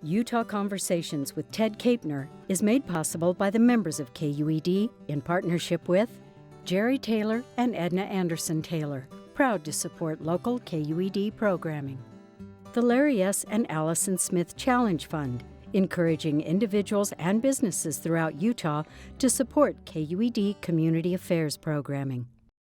Utah Conversations with Ted Capener is made possible by the members of KUED in partnership with Jerry Taylor and Edna Anderson Taylor, proud to support local KUED programming. The Larry S. and Allison Smith Challenge Fund, encouraging individuals and businesses throughout Utah to support KUED community affairs programming.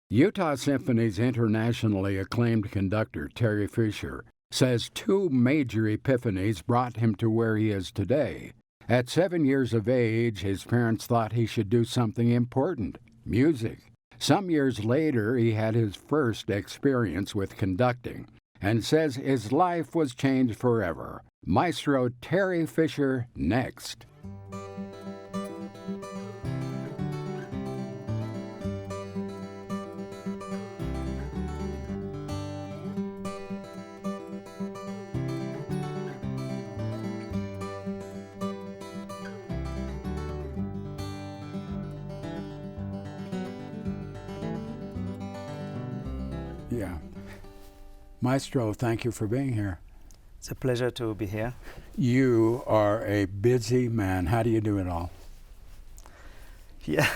Utah Symphony's internationally acclaimed conductor, Thierry Fischer, says 2 major epiphanies brought him to where he is today. At 7 years of age, his parents thought he should do something important, music. Some years later, he had his first experience with conducting and says his life was changed forever. Maestro Thierry Fischer next. Yeah. Maestro, thank you for being here. It's a pleasure to be here. You are a busy man. How do you do it all? Yeah.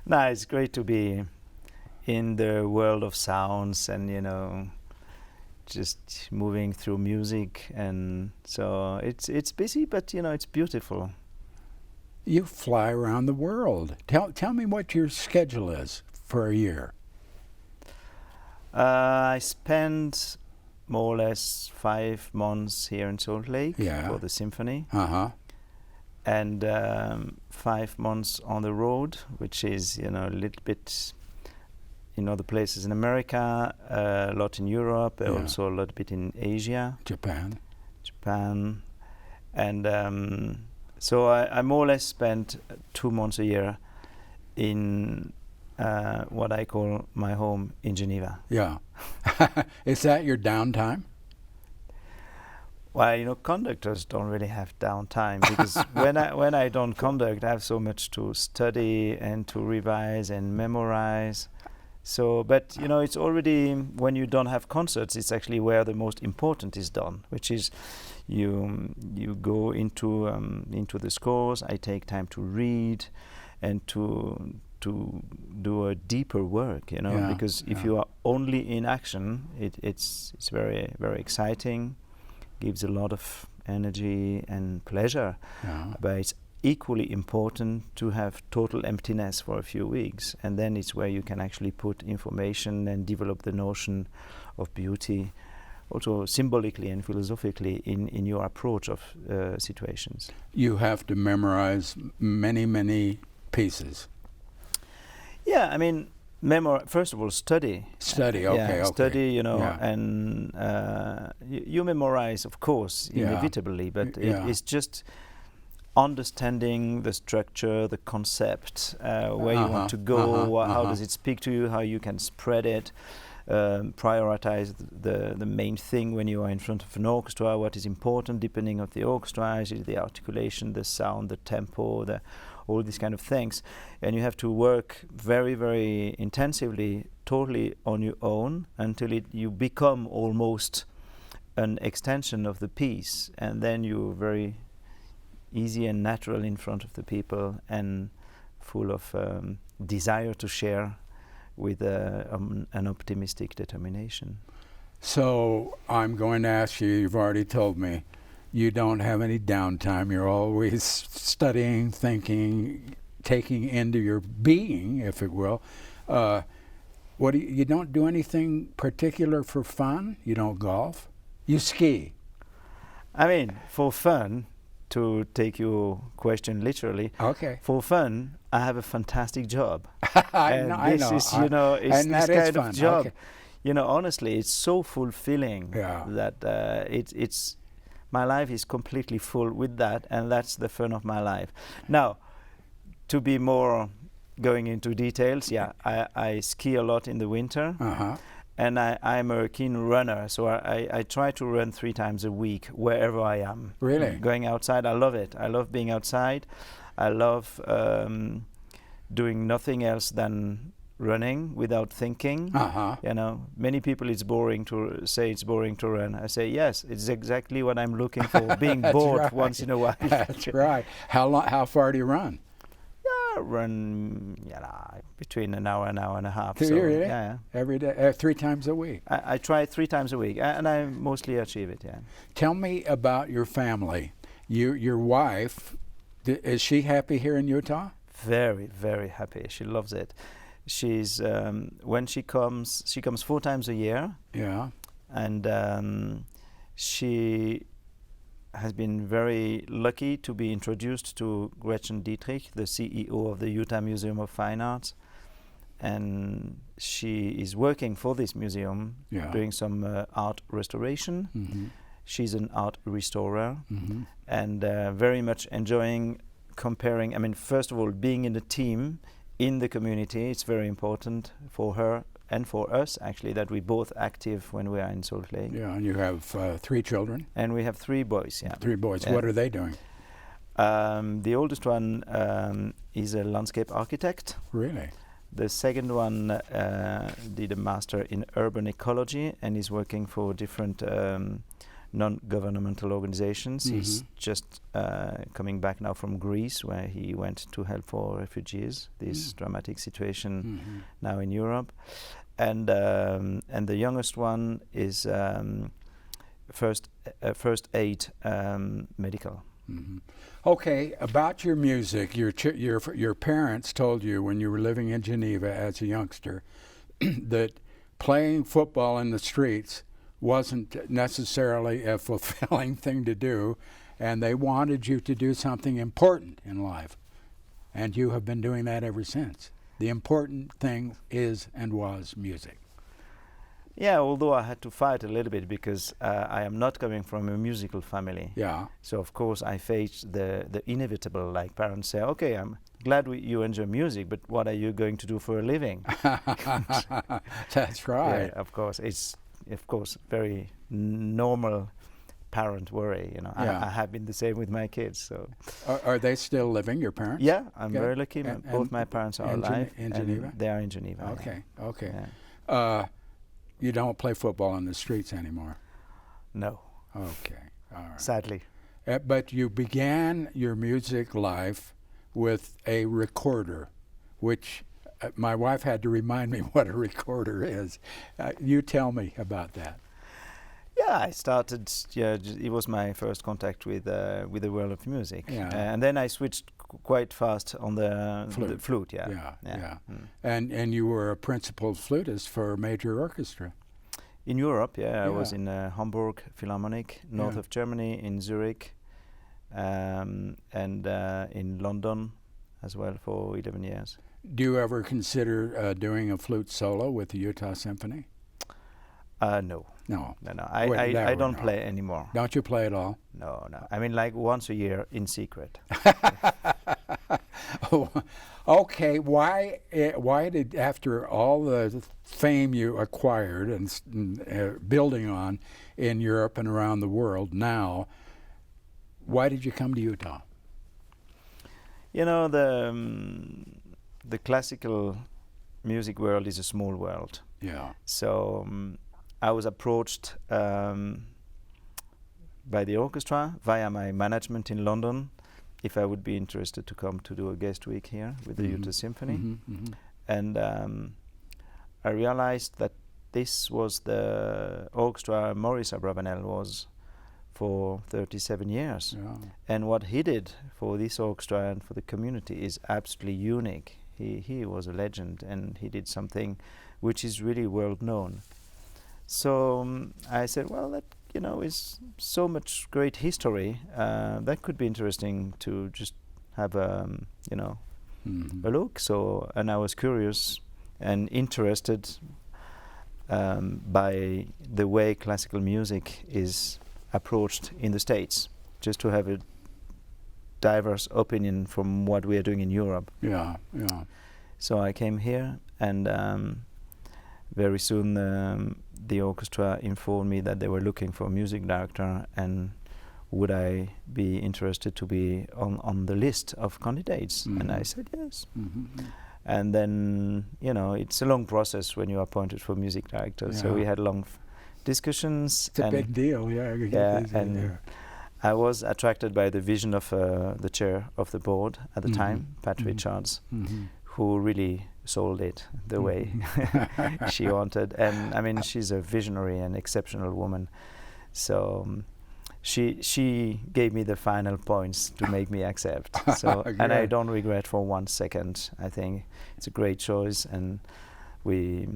No, it's great to be in the world of sounds and, just moving through music. And so it's busy, but, it's beautiful. You fly around the world. Tell me what your schedule is for a year. I spent more or less 5 months here in Salt Lake for the symphony. And 5 months on the road, which is, a little bit in other places in America, a lot in Europe, also a little bit in Asia. Japan. And so I more or less spent 2 months a year in what I call my home in Geneva. Yeah. Is that your downtime? Well, conductors don't really have downtime because when I don't conduct, I have so much to study and to revise and memorize. So, but it's already, when you don't have concerts, it's actually where the most important is done, which is you go into the scores. I take time to read and to do a deeper work, because if you are only in action, it's very, very exciting, gives a lot of energy and pleasure, but it's equally important to have total emptiness for a few weeks, and then it's where you can actually put information and develop the notion of beauty, also symbolically and philosophically in your approach of situations. You have to memorize many, many pieces. Yeah, I mean, first of all, study. Study, okay. Study, and you memorize, of course, inevitably, but it's just understanding the structure, the concept, where you want to go, how does it speak to you, how you can spread it, prioritize the main thing when you are in front of an orchestra, what is important depending on the orchestra, is it the articulation, the sound, the tempo, all these kind of things. And you have to work very, very intensively, totally on your own, until you become almost an extension of the piece. And then you're very easy and natural in front of the people and full of desire to share with an optimistic determination. So I'm going to ask you, you've already told me, you don't have any downtime. You're always studying, thinking, taking into your being, if it will. You don't do anything particular for fun? You don't golf? You ski? I mean, for fun, to take your question literally, for fun, I have a fantastic job. I know. It's this kind of job. Okay. Honestly, it's so fulfilling that it's my life is completely full with that, and that's the fun of my life. Now, to be more going into details, I ski a lot in the winter, and I'm a keen runner, so I try to run 3 times a week wherever I am. Really? Going outside, I love it. I love being outside. I love doing nothing else than running without thinking. You know, many people it's boring to run. I say yes, it's exactly what I'm looking for. Being bored right. once in a while. That's right. How far do you run? Yeah, run between an hour and a half. Do so you really? yeah. Every day, 3 times a week. I try 3 times a week, and I mostly achieve it. Yeah. Tell me about your family. Your wife, is she happy here in Utah? Very, very happy. She loves it. She's when she comes 4 times a year. Yeah. And she has been very lucky to be introduced to Gretchen Dietrich, the CEO of the Utah Museum of Fine Arts. And she is working for this museum, doing some art restoration. Mm-hmm. She's an art restorer, mm-hmm. and very much enjoying comparing. I mean, first of all, being in a team in the community, it's very important for her and for us, actually, that we're both active when we are in Salt Lake. Yeah, and you have 3 children? And we have 3 boys, yeah. 3 boys. What are they doing? The oldest one is a landscape architect. Really? The second one did a master in urban ecology and is working for different non-governmental organizations. Mm-hmm. He's just coming back now from Greece, where he went to help for refugees, this dramatic situation now in Europe. And the youngest one is first aid medical. Mm-hmm. Okay, about your music, your parents told you when you were living in Geneva as a youngster that playing football in the streets wasn't necessarily a fulfilling thing to do, and they wanted you to do something important in life. And you have been doing that ever since. The important thing is and was music. Yeah, although I had to fight a little bit because I am not coming from a musical family. Yeah. So of course I faced the inevitable, like parents say, okay, I'm glad you enjoy music, but what are you going to do for a living? That's right. Yeah, of course. It's, of course, very normal parent worry. You know, Yeah. I have been the same with my kids. So, Are they still living, your parents? yeah, I'm Okay. very lucky. And Both my parents are alive. in and Geneva? They are in Geneva. Okay, okay. Yeah. You don't play football on the streets anymore? No, Okay, all right. sadly. But you began your music life with a recorder, which my wife had to remind me what a recorder is. You tell me about that. Yeah, I started. Yeah, it was my first contact with the world of music, Yeah. And then I switched quite fast on the flute. Yeah, Yeah. Mm. And you were a principal flutist for a major orchestra. In Europe, I Yeah. was in Hamburg Philharmonic, north Yeah. of Germany, in Zurich, and in London as well for 11 years. Do you ever consider doing a flute solo with the Utah Symphony? No. No. I don't play anymore. Don't you play at all? No. I mean, like once a year in secret. Oh, okay. Why did, after all the fame you acquired and building on in Europe and around the world now, why did you come to Utah? You know, the classical music world is a small world. Yeah. So I was approached by the orchestra via my management in London if I would be interested to come to do a guest week here with the Utah Symphony. Mm-hmm, mm-hmm. And I realized that this was the orchestra Maurice Abravanel was for 37 years. Yeah. And what he did for this orchestra and for the community is absolutely unique. He was a legend, and he did something which is really world known. So I said, well, that is so much great history. That could be interesting to just have Mm-hmm. a look. So, and I was curious and interested by the way classical music is approached in the States, just to have a diverse opinion from what we are doing in Europe. Yeah. So I came here, and very soon the orchestra informed me that they were looking for a music director, and would I be interested to be on the list of candidates? Mm-hmm. And I said yes. Mm-hmm. And then, it's a long process when you are appointed for music director. So we had long discussions. It's a big deal, I was attracted by the vision of the chair of the board at the time, Pat Richards, who really sold it the way she wanted. And I mean, she's a visionary and exceptional woman. So she gave me the final points to make me accept. So and I don't regret for 1 second. I think it's a great choice, and we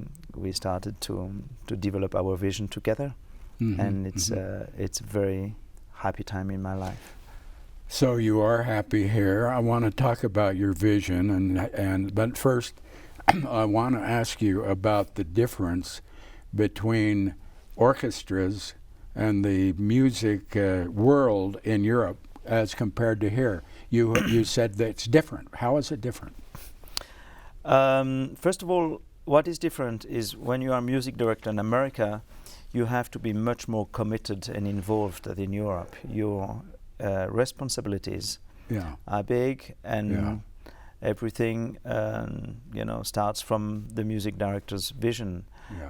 started to develop our vision together, and it's a very happy time in my life. So you are happy here. I want to talk about your vision, but first I want to ask you about the difference between orchestras and the music world in Europe as compared to here. You said that it's different. How is it different? First of all, what is different is when you are a music director in America, you have to be much more committed and involved than in Europe. Your responsibilities are big, and everything starts from the music director's vision.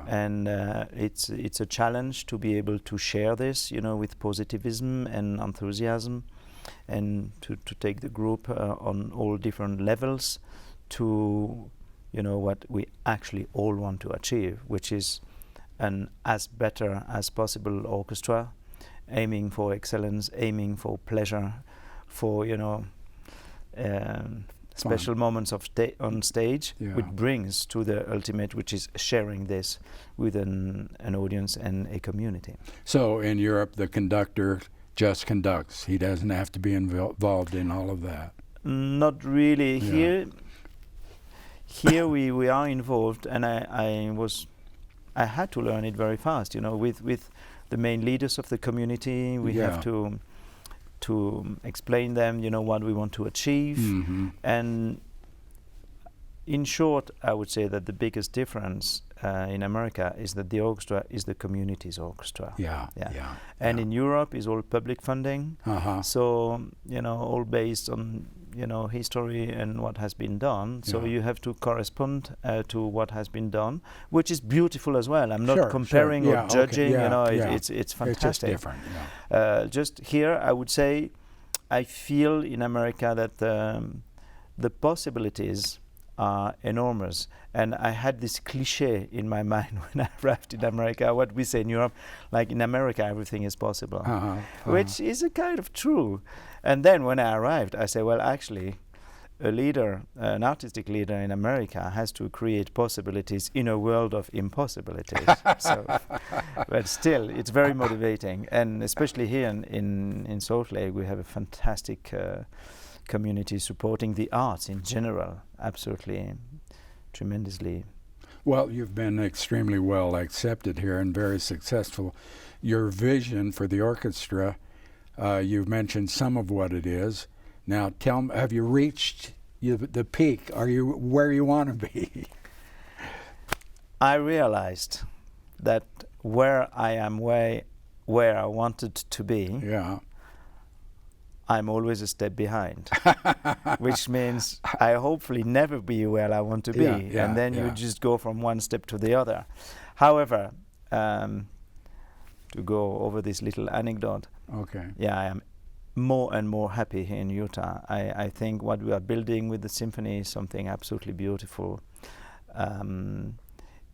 And it's a challenge to be able to share this, with positivism and enthusiasm, and to take the group on all different levels to what we actually all want to achieve, which is an as better as possible orchestra, aiming for excellence, aiming for pleasure, for special moments on stage, which brings to the ultimate, which is sharing this with an audience and a community. So in Europe, the conductor just conducts. He doesn't have to be involved in all of that. Not really. Here we are involved, and I had to learn it very fast. With the main leaders of the community, we have to explain them, what we want to achieve. And in short, I would say that the biggest difference in America is that the orchestra is the community's orchestra. And in Europe is all public funding. So, all based on, history and what has been done. So you have to correspond to what has been done, which is beautiful as well. I'm not comparing or judging, it's fantastic. It's just different. Just here, I would say, I feel in America that the possibilities are enormous. And I had this cliche in my mind when I arrived in America, what we say in Europe, like in America everything is possible, which is a kind of true. And then when I arrived, I said, well, actually, an artistic leader in America has to create possibilities in a world of impossibilities. But still, it's very motivating. And especially here in Salt Lake, we have a fantastic community supporting the arts in general, absolutely, tremendously. Well, you've been extremely well accepted here and very successful. Your vision for the orchestra, you've mentioned some of what it is. Now, tell me, have you reached the peak? Are you where you want to be? I realized that where I am where I wanted to be, I'm always a step behind, which means I hopefully never be where I want to be, and then you just go from one step to the other. However, to go over this little anecdote, I am more and more happy here in Utah. I think what we are building with the symphony is something absolutely beautiful.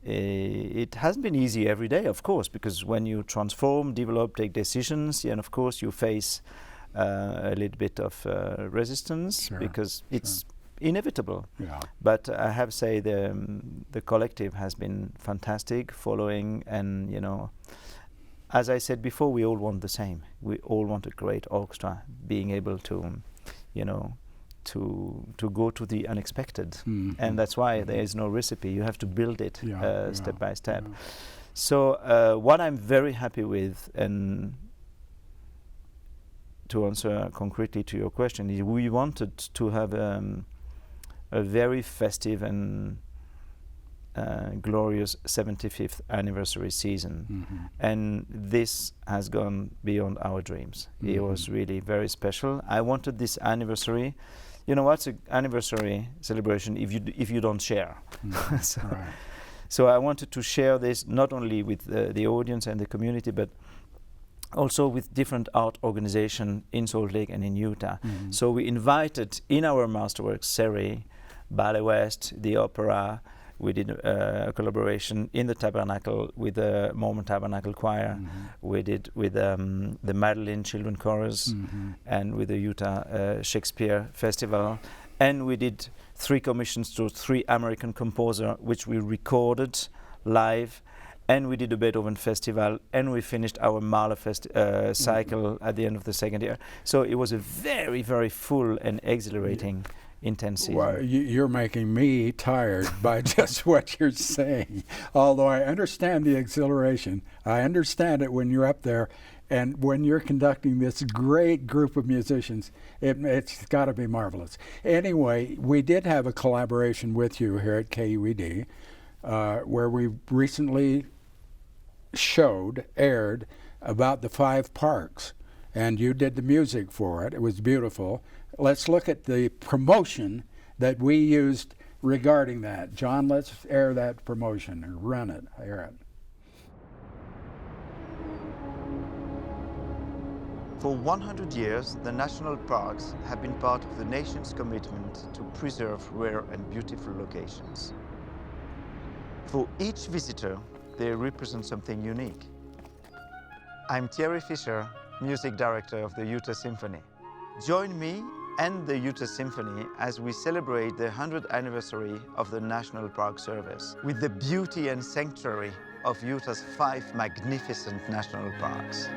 It hasn't been easy every day, of course, because when you transform, develop, take decisions, and of course you face a little bit of resistance, because it's inevitable. But I have to say the collective has been fantastic, following, and as I said before, we all want the same. We all want a great orchestra, being able to, to go to the unexpected, and that's why there is no recipe. You have to build it step by step. So what I'm very happy with, and to answer concretely to your question, is we wanted to have a very festive and glorious 75th anniversary season, and this has gone beyond our dreams. It was really very special. I wanted this anniversary, you know, what's an anniversary celebration if you don't share? So, Right. so I wanted to share this not only with the audience and the community, but also with different art organizations in Salt Lake and in Utah. So we invited in our masterworks series, Ballet West, the opera. We did a collaboration in the Tabernacle with the Mormon Tabernacle Choir. We did with the Madeline Children Chorus and with the Utah Shakespeare Festival. And we did 3 commissions to 3 American composers, which we recorded live. And we did a Beethoven festival, and we finished our Mahler cycle at the end of the second year. So it was a very, very full and exhilarating, intense season. Well, you're making me tired by just what you're saying. Although I understand the exhilaration, I understand it when you're up there, and when you're conducting this great group of musicians, it's got to be marvelous. Anyway, we did have a collaboration with you here at KUED, where we recently aired about the 5 parks, and you did the music for it. It was beautiful. Let's look at the promotion that we used regarding that. John, let's air that promotion or run it, air it. For 100 years, the national parks have been part of the nation's commitment to preserve rare and beautiful locations. For each visitor, they represent something unique. I'm Thierry Fischer, Music Director of the Utah Symphony. Join me and the Utah Symphony as we celebrate the 100th anniversary of the National Park Service with the beauty and sanctuary of Utah's 5 magnificent national parks.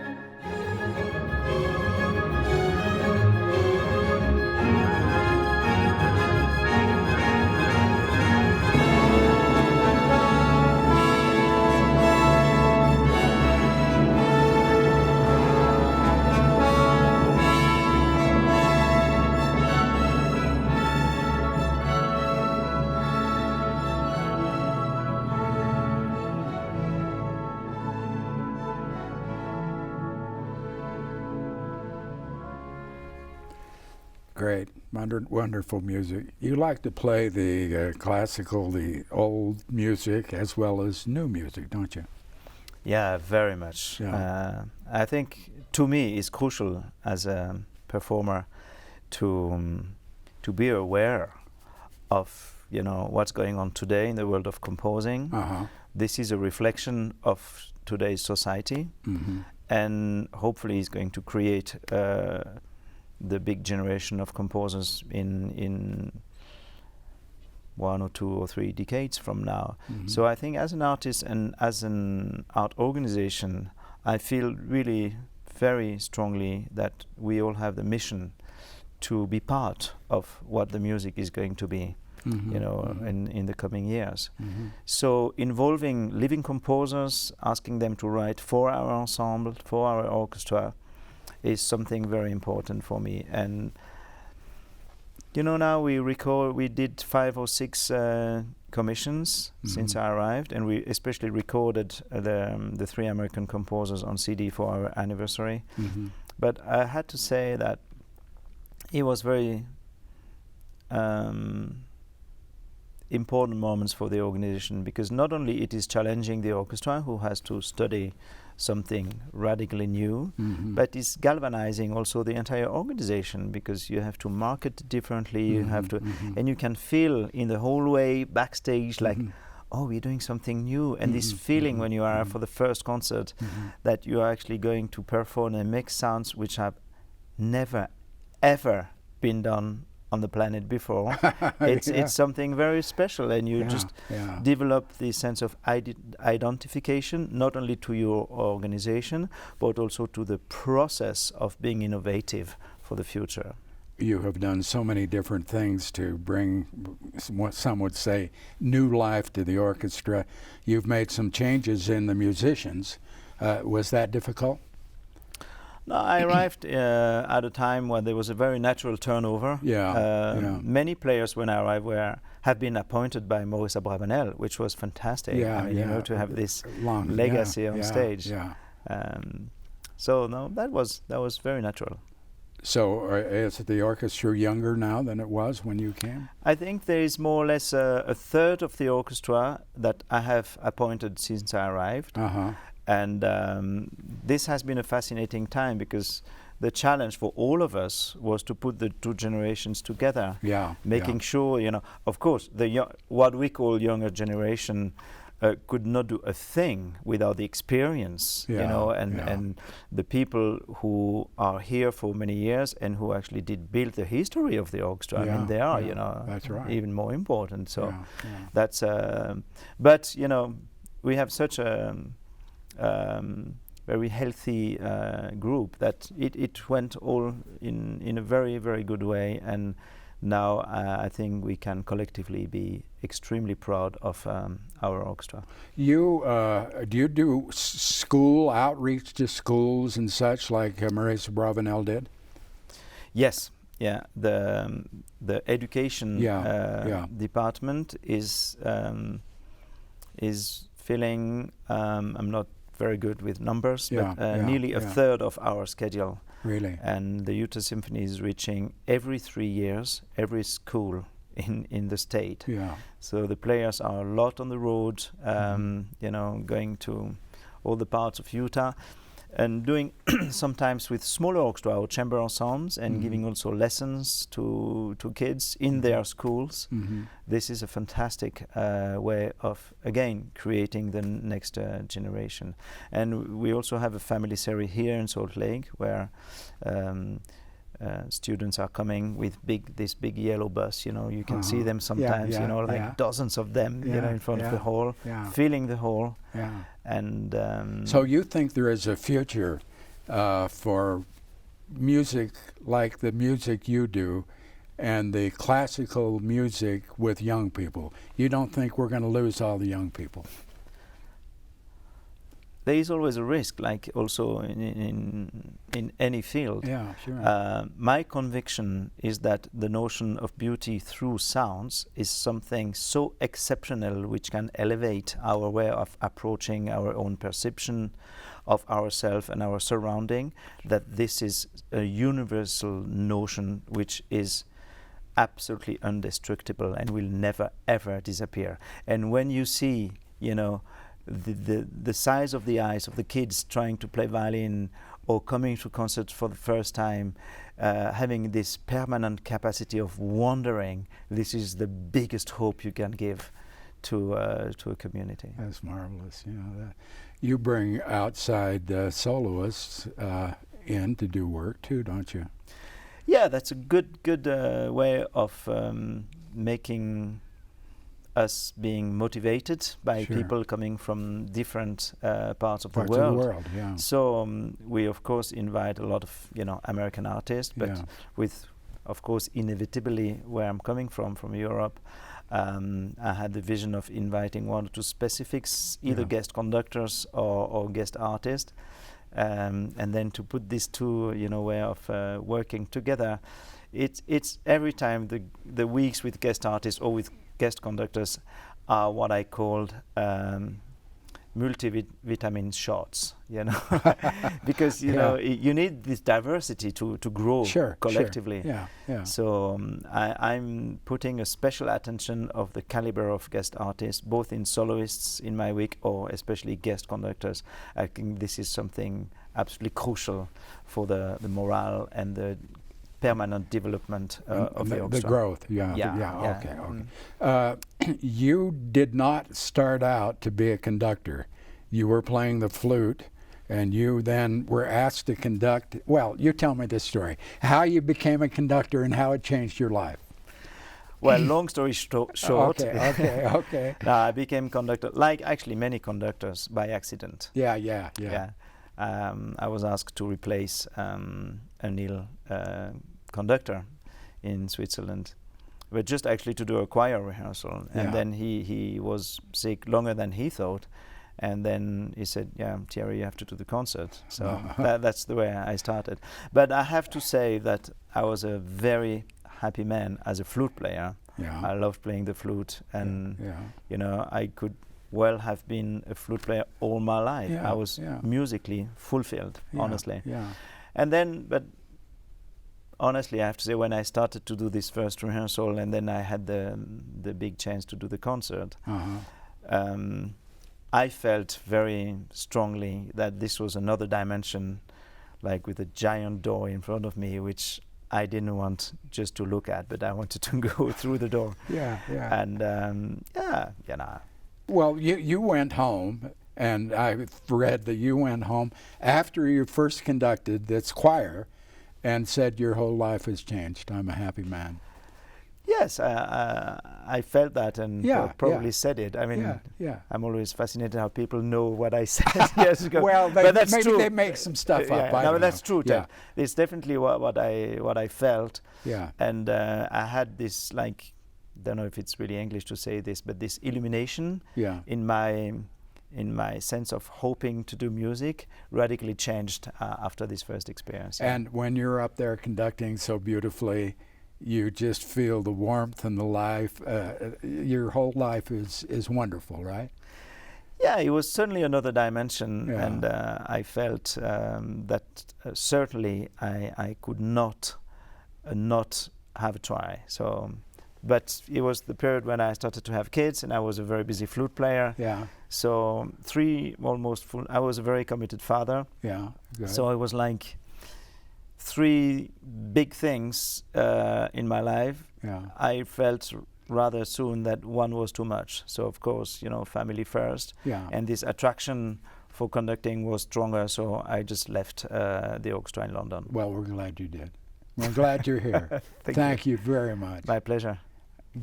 Great, wonderful music. You like to play the classical, the old music, as well as new music, don't you? Yeah, very much. Yeah. I think, to me, it's crucial as a performer to be aware of, you know, what's going on today in the world of composing. This is a reflection of today's society, and hopefully is going to create the big generation of composers in 1 or 2 or 3 decades from now. So I think as an artist and as an art organization, I feel really very strongly that we all have the mission to be part of what the music is going to be, you know, in the coming years. So involving living composers, asking them to write for our ensemble, for our orchestra, is something very important for me. And you know, now we did 5 or 6 commissions since I arrived, and we especially recorded the 3 American composers on CD for our anniversary. But I had to say that it was very important moments for the organization, because not only it is challenging the orchestra, who has to study something radically new, but it's galvanizing also the entire organization, because you have to market differently, you have to, and you can feel in the whole way backstage like, oh, we're doing something new, and this feeling when you are for the first concert that you are actually going to perform and make sounds which have never ever been done on the planet before. It's something very special, and you just develop the sense of identification, not only to your organization, but also to the process of being innovative for the future. You have done so many different things to bring, what some would say, new life to the orchestra. You've made some changes in the musicians. Was that difficult? No, I arrived at a time when there was a very natural turnover. Many players when I arrived have been appointed by Maurice Abravanel, which was fantastic. I mean, you know, to have this legacy on stage. So no, that was very natural. So is the orchestra younger now than it was when you came? I think there is more or less a third of the orchestra that I have appointed since I arrived. Uh-huh. And this has been a fascinating time because the challenge for all of us was to put the two generations together. Yeah. Making sure, of course, what we call younger generation could not do a thing without the experience, and the people who are here for many years and who actually did build the history of the orchestra. I mean, they are, that's right. even more important. So that's, but, we have such a very healthy group that it went all in a very, very good way. And now I think we can collectively be extremely proud of our orchestra. You do you do school outreach to schools and such like Maurice Bravanel did? Yes, yeah. The education department is filling. I'm not very good with numbers, but nearly a third of our schedule. Really? And the Utah Symphony is reaching every 3 years, every school in the state. Yeah. So the players are a lot on the road, going to all the parts of Utah and doing sometimes with smaller orchestra or chamber ensembles and giving also lessons to kids in their schools. This is a fantastic way of, again, creating the next generation. And we also have a family series here in Salt Lake where students are coming with this big yellow bus. You can see them sometimes. Dozens of them. In front of the hall, filling the hall. Yeah. And so you think there is a future for music like the music you do, and the classical music with young people? You don't think we're going to lose all the young people? There is always a risk, like also in any field. Yeah, sure. My conviction is that the notion of beauty through sounds is something so exceptional which can elevate our way of approaching our own perception of ourselves and our surrounding, that this is a universal notion which is absolutely indestructible and will never ever disappear. And when you see, the size of the eyes of the kids trying to play violin or coming to concerts for the first time, having this permanent capacity of wandering, this is the biggest hope you can give to a community. That's marvelous. You bring outside soloists in to do work too, don't you? Yeah, that's a good way of making us being motivated by people coming from different parts of the world. So we of course invite a lot of American artists, but with of course inevitably where I'm coming from Europe, I had the vision of inviting one or two specifics, either guest conductors or guest artists, and then to put these two way of working together. It's every time the weeks with guest artists or with guest conductors are what I called multivitamin shots, because you need this diversity to grow collectively. So I'm putting a special attention of the caliber of guest artists, both in soloists in my week or especially guest conductors. I think this is something absolutely crucial for the morale and the permanent development of the orchestra. The growth, okay. You did not start out to be a conductor. You were playing the flute, and you then were asked to conduct. Well, you tell me this story, how you became a conductor and how it changed your life. Well, long story short, okay. I became conductor, like actually many conductors, by accident. Yeah. I was asked to replace a Neil conductor in Switzerland, but just actually to do a choir rehearsal. And then he was sick longer than he thought, and then he said, Thierry, you have to do the concert. So that's the way I started. But I have to say that I was a very happy man as a flute player. I loved playing the flute, and I could well have been a flute player all my life. I was musically fulfilled, honestly. And then, but honestly, I have to say, when I started to do this first rehearsal, and then I had the big chance to do the concert, I felt very strongly that this was another dimension, like with a giant door in front of me, which I didn't want just to look at, but I wanted to go through the door. Yeah. And Well, you went home, and I've read that you went home after you first conducted this choir and said your whole life has changed. I'm a happy man. Yes, I felt that, and probably said it. I mean, I'm always fascinated how people know what I said years ago. Well, but that's maybe true. they make some stuff up. No, but that's true, Ted. Yeah. It's definitely what I felt. Yeah. And I had this, like, don't know if it's really English to say this, but this illumination in my sense of hoping to do music radically changed after this first experience. And when you're up there conducting so beautifully, you just feel the warmth and the life. Your whole life is wonderful, right? Yeah, it was certainly another dimension, and I felt that certainly I could not have a try. So, but it was the period when I started to have kids, and I was a very busy flute player. Yeah. So I was a very committed father. Yeah. Good. So it was like 3 big things in my life. Yeah. I felt rather soon that one was too much. So of course, family first. Yeah. And this attraction for conducting was stronger. So I just left the orchestra in London. Well, we're glad you did. We're glad you're here. Thank you very much. My pleasure.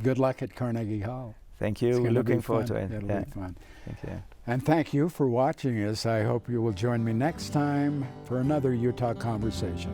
Good luck at Carnegie Hall. Thank you. We're looking forward to it. It'll be fun. Thank you. And thank you for watching us. I hope you will join me next time for another Utah Conversation.